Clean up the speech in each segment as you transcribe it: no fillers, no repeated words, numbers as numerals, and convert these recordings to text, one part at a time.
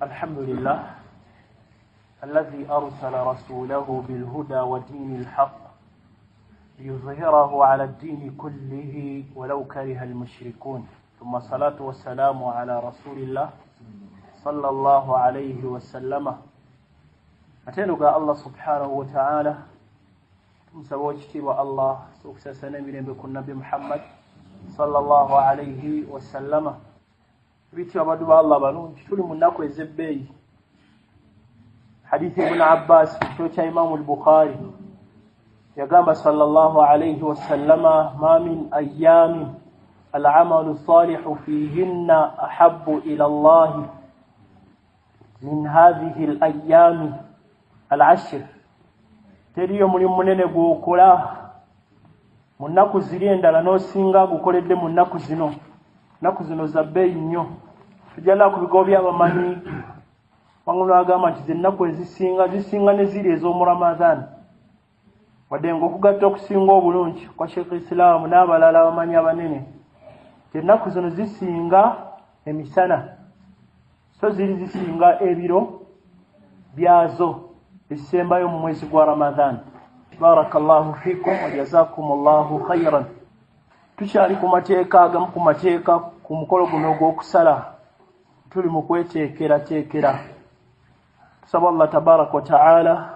الحمد لله الذي أرسل رسوله بالهدى ودين الحق ليظهره على الدين كله ولو كره المشركون ثم الصلاة والسلام على رسول الله صلى الله عليه وسلم أتنقى الله سبحانه وتعالى مسوجتي والله سوكسسنا من بكم نبي محمد صلى الله عليه وسلم بيتي عبدو الله بلون تولي مناكو الزبي حديث ابن عباس في إمام البخاري يقام صلى الله عليه وسلم ما من أيام العمل الصالح فيهن أحب إلى الله من هذه الأيام العشر تريو منين غوكولا مناكو زirien dala no singa gukoledde munnaku zino zabbeyi nnyo tujala ku bigo by'abamanyi wangulo agamba nti ennaku zisinga ne ziri ez'omu Ramadhan wadde ng'okugatta okusinga obulungi kwa Sheikh Islam n'abalala abamanyi abanene ennaku zino zisinga emisana so ziri zisinga ebiro byazo ebisembayo mu mwezi gwa Ramadhan. Barakallahu fikum wa jazakumullahu khairan. Tukyali ku mateeka agamu ku mateeka ku mukolo guno gw'okusala tuli mu kweteekera tusaba Allah tabaraka wa ta'ala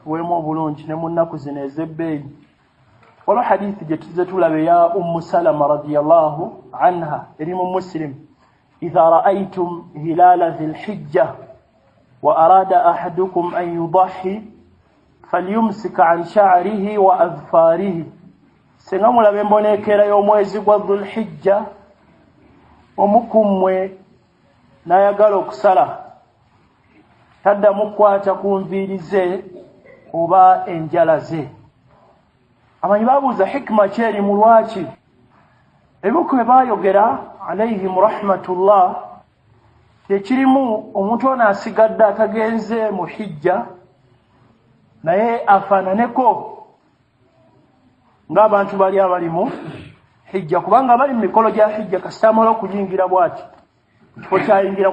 tuweemu obulungi ne mu nnaku zino ez'ebbeeyi. Waliwo hadithi gye tuzze tulabe ya Ummu Salama radiyallahu anha eri mu Muslim idha ra'aytum hilala dhil hijja wa arada ahadukum an yudahhi falyumsik an sha'rihi wa adfarihi. Senga mulabe mboneekera y'omwezi gwa dhul hijja omukumwe n'ayagala okusala taddamu kukwata ku nviiri ze oba enjala ze. Amanyi baabuuza hikima ki eri mu lwaki ebimu ku bye baayogera alayhim rahmatullah kyekirimu omuntu ono asigadde atagenze mu hijja naye afaananeko ng'abantu bali abali mu hijja kubanga bali mu mikolo gya hijja kasita amala okuyingira bw'ati kifo kyayingira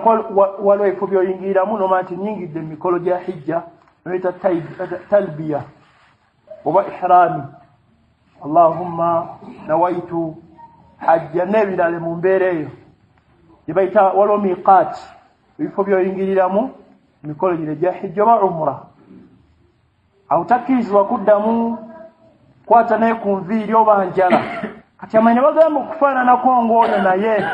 waliwo ebifo by'oyingiramu n'omala nti nnyingidde mu mikolo gya hijja noyita talbiya oba ihrami allahumma nawaitu hajja n'ebirala mu mbeera eyo gye bayita waliwo miqaat ebifo by'oyingiriramu emikolo gino gya hijja oba umra awo takkirizibwa kuddamu kwata naye ku nviiri oba njala kati amanyi bagamba okufaananako ng'oyo naye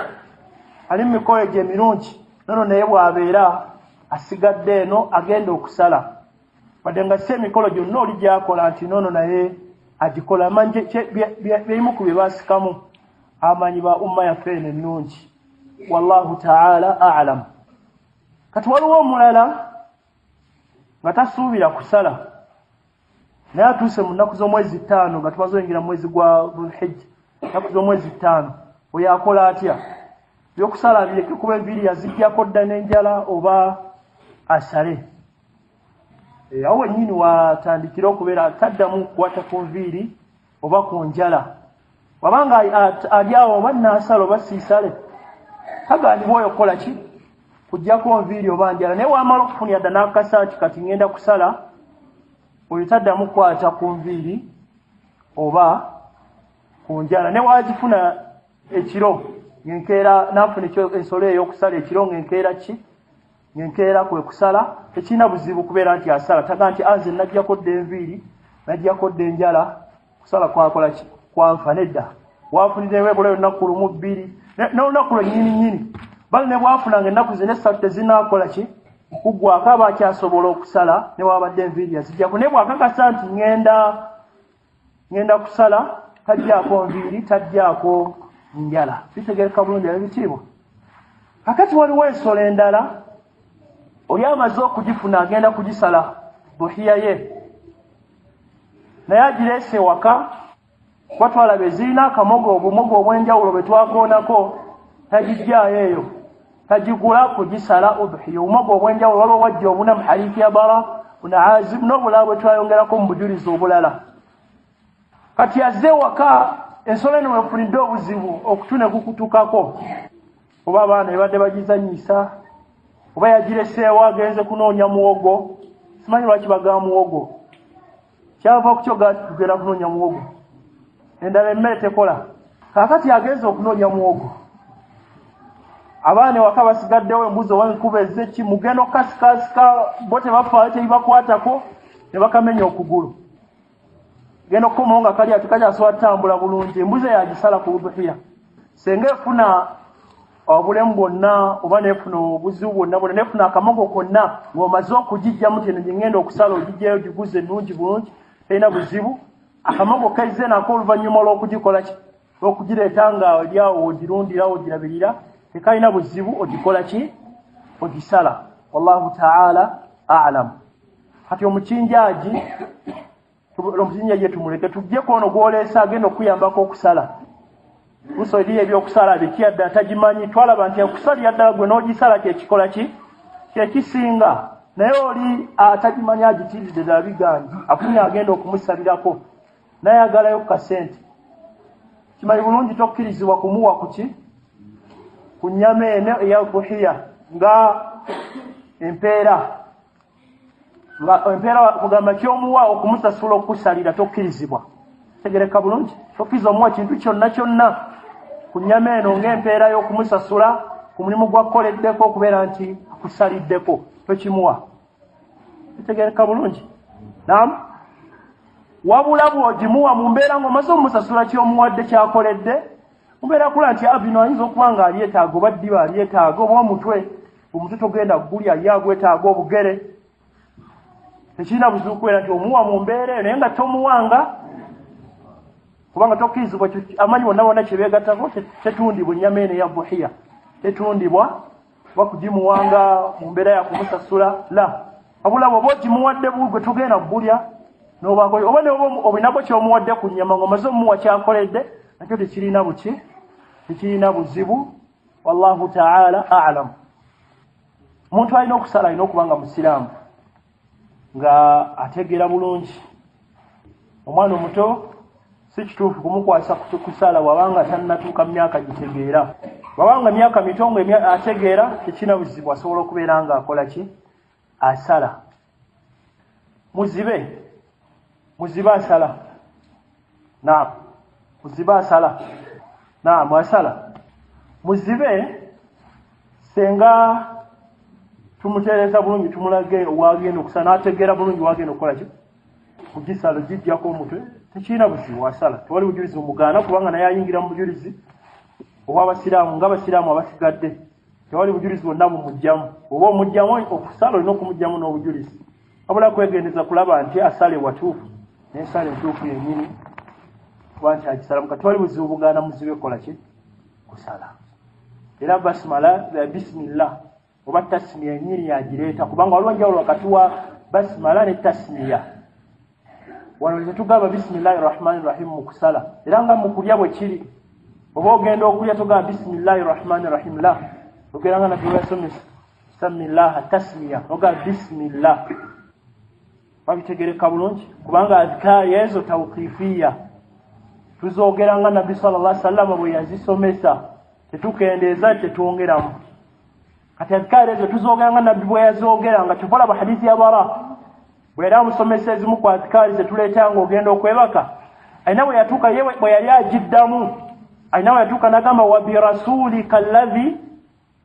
ali mu mikolo gye mirungi nono naye bw'abeera asigadde eno agenda okusala wadde nga si emikolo gyonna oli gy'akola nti nono naye agikola amanyi byebimu ku bye baasikamu amanyi ba umma yaffe eno ennungi wallahu ta'ala a'lam. Kati waliwo omulala nga tasuubira kusala naye atuuse mu nnaku z'omwezi 5 nga tumaze oyingira mu mwezi gwa Dhul-Hijja nnaku z'omwezi 5 oyo akola atya byokusala bireke kuba enviiri yaziggyako dda n'enjala oba asale. Awo wennyini watandikira okubeera taddamu kukwata ku nviiri oba ku njala wabanga ali awo oba naasala oba siisale tagandibwa oyo kukola ki kuggyako nviiri oba njala naye wamala okufunira dda n'akasa nti kati ngenda kusala oyo taddamu kukwata ku nviiri oba ku njala ne wagifuna ekiro ngenkeera nafuna ensolo ey'okusala ekiro ngenkeera ki ngenkeera kwe kusala tekirina buzibu kubeera nti asala taga nti anze najjako dda enviiri najjako dda enjala kusala kwakola ki kwanfa nedda wafunire ebulayo olunaku lumu 2 n'olunaku lwennyini bali ne bwafunanga ennaku zino 3 tezinaakola ki okuggwako aba akyasobola okusala ne wabadde enviiri yaziggyako naye bw'akakasa nti ngenda kusala tajjaako nviiri tajjaako njala bitegereka bulungi ebitiibwa. Kakati waliwo ensolo endala oli amaze okugifuna agenda kugisala buhiya ye naye agireese ewaka kuba twalaba ezirina obumogo obw'enjawulo bwe twakoonako tagijjaayo eyo tagigula kugisala udhiya obumogo obw'enjawulo waliwo wajja obuna muhariiki ya bara buna azib n'obulala bwe twayongerako mu bujulizi obulala. Kati azze ewaka ensolo eno wefunidde obuzibu okutune kukutukako oba abaana ebadde bagizanyisa oba yagireseewo agenze kunoonya muwogo simanyi lwaki bagaa muwogo kyava okukyoga tugenda kunoonya muwogo endala emmere tekola kaakati agenze okunoonya muwogo abaana waka basigaddewo embuzi oba enkuba ezeki mugenda okasikasika bo tebafaayo tebibakwatako ne bakamenya okugulu genda okukomawo nga kali ati kakyasobola tutambula bulungi embuzi yagisala ku udhiya senga efuna obulemu bwonna oba nefuna obuzibu bwonna nefuna akamogo konna ng'omaze okugijjamu tino gyengenda okusala ogijjayo giguze ennungi bulungi terina buzibu akamogo kaize nako oluvannyuma olw'okugikola ki okugireeta nga olyawo ogirundira ogirabirira tekalina buzibu ogikola ki ogisala wallahu taala alam kati omukinjaaji tumuleke tujjeko ono gwoleesa agenda okuyambako okusala usoidire ebyokusala bikiyadde atagimanyi twalaba nti okusalira ddala gwe n'ogisala kyekikola ki kyekisinga naye oli atagimanyi agitiridde ddala biganji afunye agenda okumusalirako naye agalayo ku kasente kimanyi bulungi tokkirizibwa kumuwa kuki ku nnyama eno eya buhiya nga empeera kugamba kyomuwa okumusasula okusalira tokkirizibwa tegereka bulungi tokkiriza omuwa kintu kyonna kyonna ku nnyama eno ng'empeera y'okumusasula ku mulimu gw'akoleddeko okubeera nti akusaliddeko tokimuwa tegereka bulungi naam wabula bw'ogimuwa mu mbeera ng'omaze omusasula ky'omuwadde kyakoledde mbeera kula nti bino ayinza okuba nga alyetaaga oba ddiba alyetaaga oba omutwe togenda gulya ali agwetaaga obugere tekirina buzibu kubeera nti omuwa mu mbeera eyo naye nga tomuwanga kubanga tokkirizibwa amanyi bonna bonna kyebeegattako tetundibwa ennyama eno eya buhiya tetundibwa oba kugimuwanga mu mbeera ya kumusasula la wabula bw'oba ogimuwadde gwe togenda gulya oba obinako ky'omuwadde ku nnyama ng'omaze omuwa kyakoledde nakyo tekirina buki tekirina buzibu wallahu taala alam omuntu alina okusala alina okuba nga musiraamu nga ategeera bulungi omwana omuto si kituufu kumukwasa kusala wabanga tannatuuka myaka gitegeera wabanga myaka mitongo ategeera tekirina buzibu asobola okubeera nga akola ki asala muzibe asala naam muzibe asala naam asala muzibe senga tumuteereza bulungi tumulage wagenda okusala n'ategeera bulungi wagenda okukola ki kugisala gijjako omutwe tekirina buzibu asala tewali bujulizi omugaana kubanga naye ayingira mu bujulizi obw'abasiraamu ng'abasiraamu abasigadde tewali bujulizi bwonna bumugjamu oba omugjamu okusala olina okumugjamu n'obujulizi wabula kwegendeza kulaba nti asale watuufu n'ensala entuufu yennyini kuba nti agisala muka tewali buzibu bugaana muzibe kola ki kusala era basimala bisimillah oba tasmiya yennyini yagireeta kubanga waliwo njawulo wakati wa basimala ne tasmiya wano tetugamba bisimillahi rahmani rahim mu kusala era nga mu kulya bwe kiri oba ogenda okulya togamba bisimillahi rahmani rahim la ogera nga nabbi yasomesa samillaha tasmiya ogamba bisimillah babitegereka bulungi kubanga azikaari ezo tawqifiya tuzoogera nga nabbi sallallahu alaihi wasallam bwe yazisomesa tetukendeeza tetwongeramu kati azikaari ezo tuzoogera nga nabbi bwe yazoogera nga tukolaba hadithi ya bara bwe yali amusomesa ezimu ku azikaari zetuleeta nga ogenda okwebaka alina bwe yatuuka ye bwe yali agiddamu alina bwe yatuuka n'agamba wabirasulika alladhi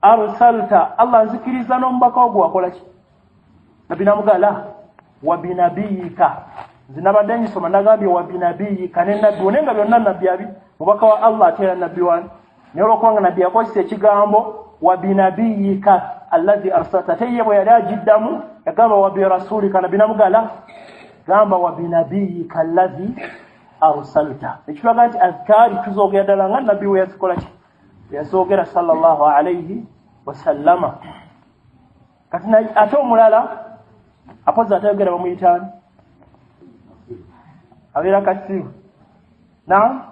arsalta allah nzikiriza n'omubaka ogwo wakola ki nabbi namugala wabinabiyika zinabadde nyisoma nagambye wabinabiyika ne nabbi wone nga byonna nabbi abi mubaka wa allah ate era nabbi wani naye olwokubanga nabbi yakozesa ekigambo wabinabiyika alladhi arsalta ate ye bwe yali agiddamu yagamba wabirasulika nabbi namugala gamba wabinabiyika alladhi arsalta ekitulaga nti azkaari tuzoogera ddala nga nabbi we yazikola ki yazoogera sallallahu alayhi wasallama kati ate omulala apozi atayogera bamuyitaani abeera kasiru naam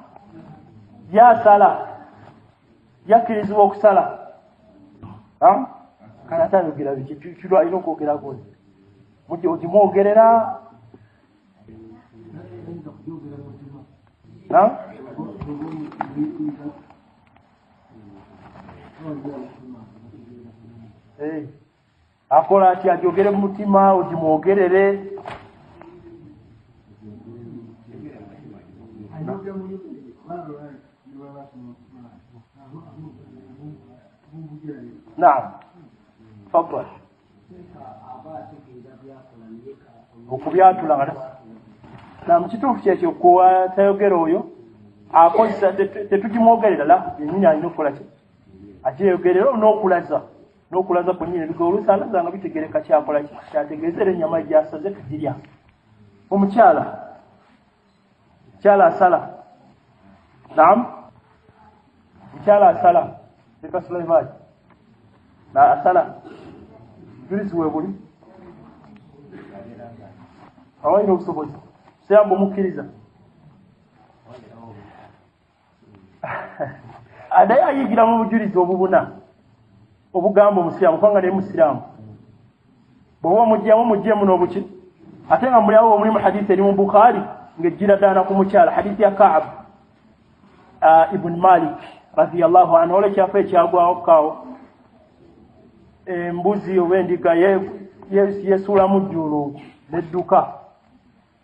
yasala yakkirizibwa okusala kale ate ayogera biki kiro alina okwogera goni ogimwogerera akola ati ajogere mu mutima ogimwogerere naam tafadhal okubyatula ngata naam kituufu kyekyo kuwa tayogera oyo akozesa tetugimwogerera la yennyini alina okukola ki akyeyogerera n'okulaza kwennyini biga olusaalaza nga bitegereka kyakola ki kyategeezera ennyama gyasaze tugirya omukyala asala naam mukyala asala leka Sulaiman na asala julizi webuli awalina obusobozi seyamba omukkiriza naye ayigira mu bujulizi obubuna obugamba omusiraamu kubanga naye musiraamu bw'oba omugyamu muggyemu n'obuki ate nga muli awo mulimu hadithi eri mu Bukhari ng'ejjira ddala ku mukyala hadithi ya Ka'ab ibn Malik radiyallahu anhu olwekyafa ekyagwawo kaawo embuzi oba endiga yesuulamu jjulu nedduka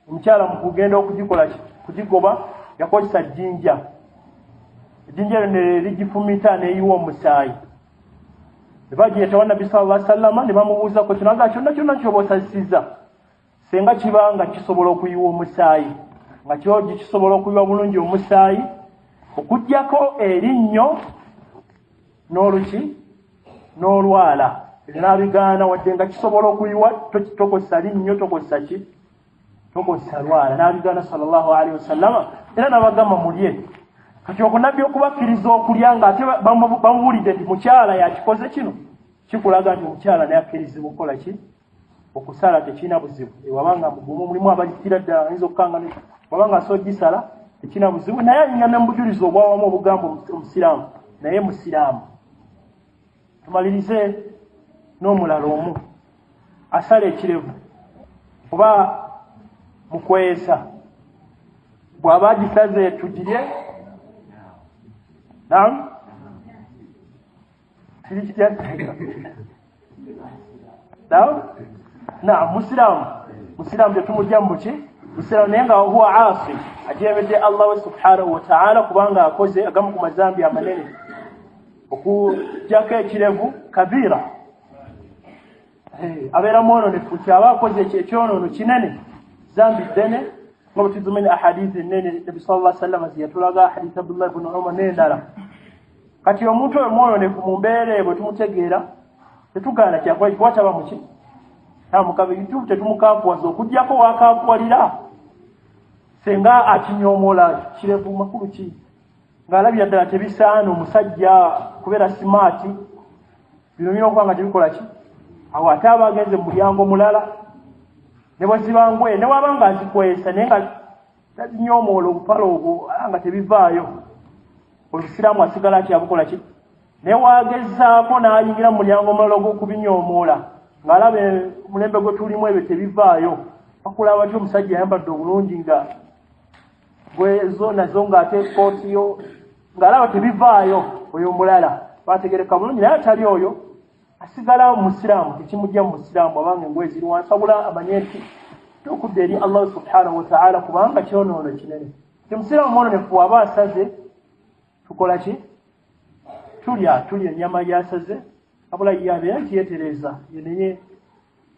omukyala mu kugenda okugikola kugigoba yakozesa jjinja ejjinja ne ligifumita neeyiwa omusaayi ne bagireetawo Nabbi sallallahu alaihi wasallam ne bamubuuzako kinaga kyonna kyoba osazizza senga kiba nga kisobola okuyiwa omusaayi nga kyogi kisobola okuyiwa bulungi omusaayi okuggyako erinnyo n'oluki n'olwala nabigaana wadde nga kisobola okuyiwa tokozesa linnyo tokozesa ki tokozesa lwala nabigaana sallallahu alaihi wasallam era nabagamba mulye kati okunabbi okubakkiriza okulya nga ate bamubulidde nti mukyala yakikoze kino kikulaga nti omukyala naye akkirizibwa okukola ki okusala tekirina buzibu ewabanga mugumu mulimu abajitira ddala ayinza okukanga wabanga asobola gisala tekirina buzibu naye ayinya ne mubujulizi obwawamu obugamba omusiraamu naye musiraamu tumalirize n'omulala omu asala ekirevu oba mukwesa bw'aba agisaze tugirye naam kiri kitya naam musiraamu tetumugya mu ki musiraamu naye nga huwa aasi ajebedde Allah subhanahu wa ta'ala kubanga akoze agamu ku mazambi amanene okujjako ekirevu kabira abeera mwononefu kyaba akoze ekyonoono kinene zambi ddene nga bwe tuzumene ahadithi ennene Nabi sallallahu alaihi wasallam ziyatulaga hadithi Abdullah ibn Umar n'endala kati omuntu oyo mwononefu mu mbeera bwe tumutegeera tetugaana kyakola kikwataba muki tamukabe YouTube tetumukaafuwaza okujjako wakaafuwalira senga akinyoomola kirevu makulu ki ng'alabira ddala tebisaana omusajja kubeera simaati bino bino okuba nga tebikola ki awo ate aba agenze mu mulyango mulala ne bwezibangwe ne waba nga azikwesa naye nga tazinyoomoola obupala obwo nga tebivaayo olusiraamu asigala ati abukola ki naye wagezaako n'ayingira mu mulyango mulala ogw'okubinyoomoola ng'alaba mulembe gwe tulimu ebyo tebivaayo bakulaba batyo omusajja ayambadde obulungi nga gwezo nazo ng'ate ekootiyo ng'alaba tebivaayo oyo mulala bategereka bulungi naye atali oyo asigala musiraamu tekimujja mu musiraamu abanga engoye ziri wansi wabula amanye nti tokudde eri Allah subhanahu wa ta'ala kubanga kyonoono kinene timusiraamu mwononefu aba asaze tukola ki tulya ennyama yasaze abula yabeera nti yeetereza yeneye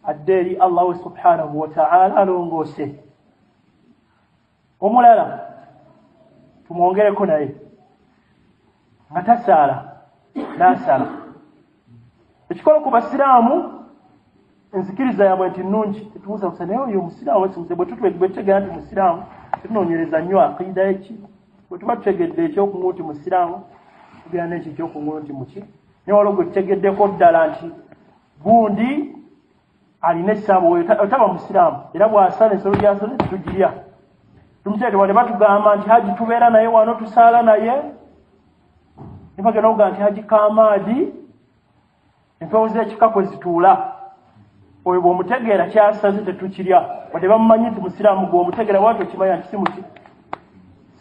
adde eri Allah subhanahu wa ta'ala alongoose omulala tumwongereko naye nga tasaala n'asala ekikola ku basiraamu enzikiriza yabwe nti nnungi tetubuuza busa naye oyo omusiraamu wesimuze bwe tutegera nti musiraamu tetunoonyereza nnyo aqiida eki bwe tuba tutegedde ekyokungu nti musiraamu tugera n'eki ekyokungu nti muki naye waliwo gwe tutegeddeko ddala nti gundi alina essaabu oyo taba musiraamu era bw'asala ensolo gy'asaze tetugirya tumuteete wadde batugamba nti haji tubeera naye wano tusaala naye nibagenda okuga nti haji kaamaadi empewo z'ekikako zituula oyo bw'omutegeera kyasaze tetukirya wadde bamumanyi nti musiraamu bw'omutegeera watyo kimanya nti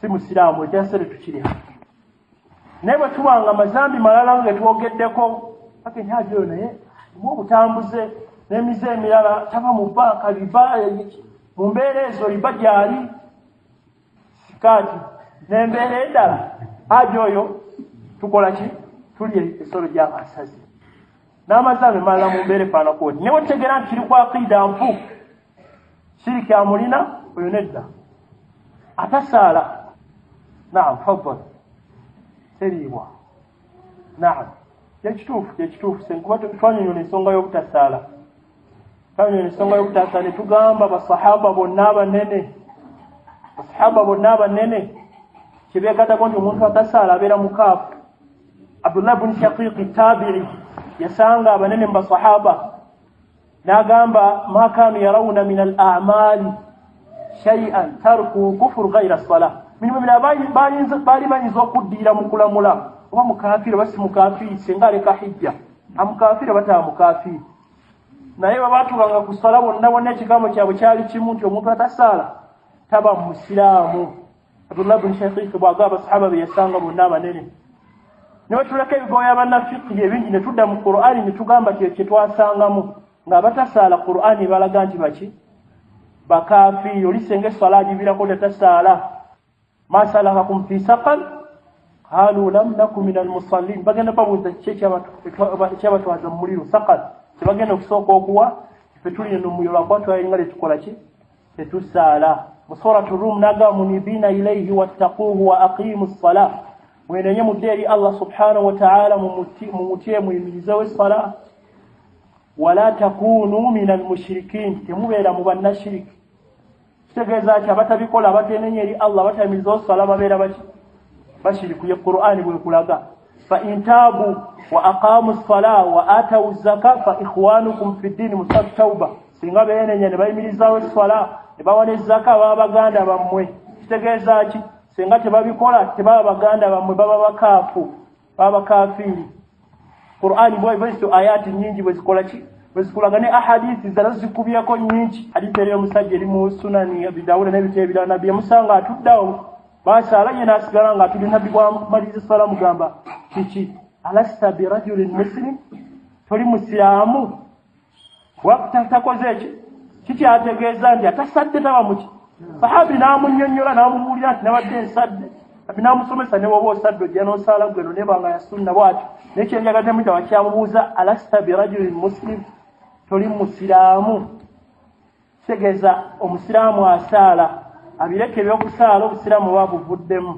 si musiraamu ekyase tetukirya naye bwe tubanga amazambi malala nga twogeddeko paka enyaji oyo naye mu butambuze n'emize emirala taba mu banka liba mu mbeera ezo liba gyali sikaati n'embeera endala haja oyo tukola ki tuli esolo gy'amasazi n'amazambe malala mu mbeera efaanakooti ne wetutegeera nti kiri ku aqiida nfu shiriki amulina oyo nedda atasaala naam faddal teriibwa naam kyekituufu senkuba twanyonyola ensonga y'obutasaala twanyonyola ensonga y'obutasaala ne tugamba basahaba bonna abanene kyebeegatako nti omuntu atasaala abeera mukaafu Abdullah ibn Shaqiq tabi'i yasanga abanene mu basahaba n'agamba ma kaanu yarawna min al-a'maali shay'an tarku kufru ghayra as-salah minimu binabaali bayinza okuddiira mu kulamula oba mukaafiri oba si mukaafiri singa aleka hijja amukaafiri oba taamukaafiri naye babaatulanga ku ssala bonna ekigambo kyabwe kyali kimu nti omuntu atasaala taba musiraamu Abdullah ibn Shaqiq bw'agamba abasahaba be yasanga bonna abanene ne batuleka ebigoya bannafiqhi ebingi ne tudda mu Qur'ani ne tugamba kye twasangamu ng'abatasaala Qur'ani balaga nti baki bakaafiri olisenga essala agibirako tatasaala ma salakakum fi saqar qaalu lam naku min almusallin bagenda babuuza ekyabatwaza mu muliro saqar kyebagenda okusooka okuwa ffe tuli eno muliro lwakuba twalinga tetukola ki tetusaala mu suratu rum naga munibina ilayhi wattaquuhu wa aqimu ssala mwenenye mudde eri Allah subhanahu wa ta'ala mumutye muyimirizewo essala wala takunu min almushrikin temubeera mu bannashiriki kitegeeza ki abatabikola abatenenye eri Allah batayimirizawo ssala babeera baki bashiriku ye Qur'ani bwe kulaga fa intabu wa aqamu ssala wa atawu zaka fa ikhwanukum fi ddin musab tauba singa beenenya ne bayimirizawo essala ne bawa zaka baba baganda bammwe kitegeeza ki singa tebabikola tebaba baganda bammwe baba bakaafu baba kaafiri Qur'ani bwezo ayati nyingi bwezikola ki bwezikulaga ne ahadithi zikubiyako nyingi hadithi eriyo musajja eri mu sunani Abi Dawud n'ebitabo ebirala nabbi musanga atuddawo basaala ye n'asigala nga atudde nabbi bw'amaliriza essala mugamba kiki alasta birajulin muslim toli musiraamu wakutakoze eki kikyategeeza nti atasadde taba muki sahabi n'amunnyonnyola n'amubuulira nti nabadde ensadde nabbi n'amusomesa ne woba osadde ojja n'osaala gweno nebanga yasunna bw'atyo naye kyenjagaze muyita wakyamubuuza alasta birajulin muslim toli musiraamu kitegeeza omusiraamu asaala abireke ebyokusaala obusiraamu babuvuddemu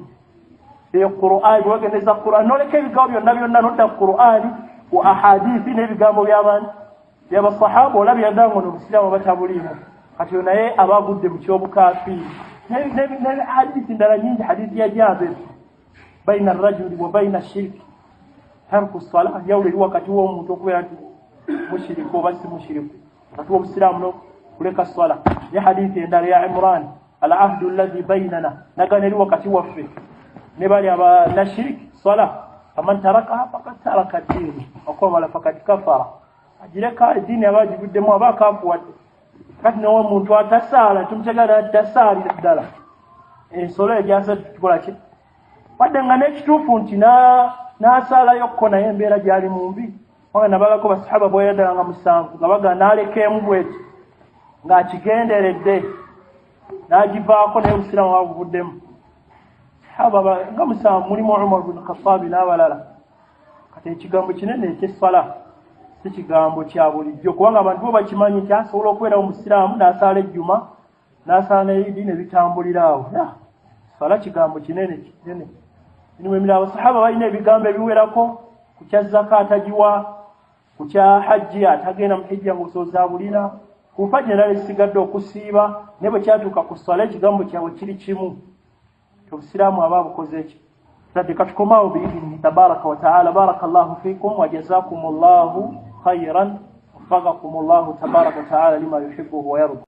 eyo Qur'ani bwegendeza Qur'ani noleka ebigambo byonna nodda ku Qur'ani wa ahadithi n'ebigambo by'abantu by'abasahaba olabira ddala ngono obusiraamu batabulimu kati naye abagudde mu ky'obukaafiri n'hadithi ndala nyingi hadithi ya Jabir baina arrajuli wa baina shirki tarku ssala njawulo eri wakati w'omuntu okubeera nti mushiriku oba si mushiriku wakati w'obusiraamu n'okuleka ssala ne hadithi endala ya Imran al-ahdu alladhi bainana nagana eri wakati waffe ne bali abanashiriki ssala faman tarakaha faqad taraka ddiini okwamala fakad kafara agireka eddiini aba agibuddemu aba akaafuwadde kati n'omuntu atasaala tumutegana nti tasaalira ddala ensolo egyasa tukola ki wadde nga n'ekituufu nti n'asaalayokko naye embeera gyali mu mbi wanga nabalako basahaba bweyadala nga musanvu nga baga n'alekeemu bweti ng'akigenderedde n'agivaako naye obusiraamu babuvuddemu sahaba nga musanvu mulimu Umar bin Khattab n'abalala kati ekigambo kinene eky'essala si kigambo kya bulijjo kubanga abantu bo bakimanyi nti asobola okubeerawo omusiraamu n'asaala ejjuma n'asaala n'eyidi ne bitambulira awo ssala kigambo kinene enimu emirala abasahaba balina ebigambo ebiwerako ku kya zaka atagiwa ku kya hajji atagenda mu hijja ng'obusobozi abulina ku nfa gye endala esigadde okusiiba naye bwe kyatuuka ku ssala ekigambo kyabwe kiri kimu obusiraamu aba bukoze eki tadde katukomaawo biidinihi tabaraka wa taala barakallahu fikum wa jazakumullahu khairan wafaqakumullahu tabaraka wa taala lima yuhibbuhu wa yarda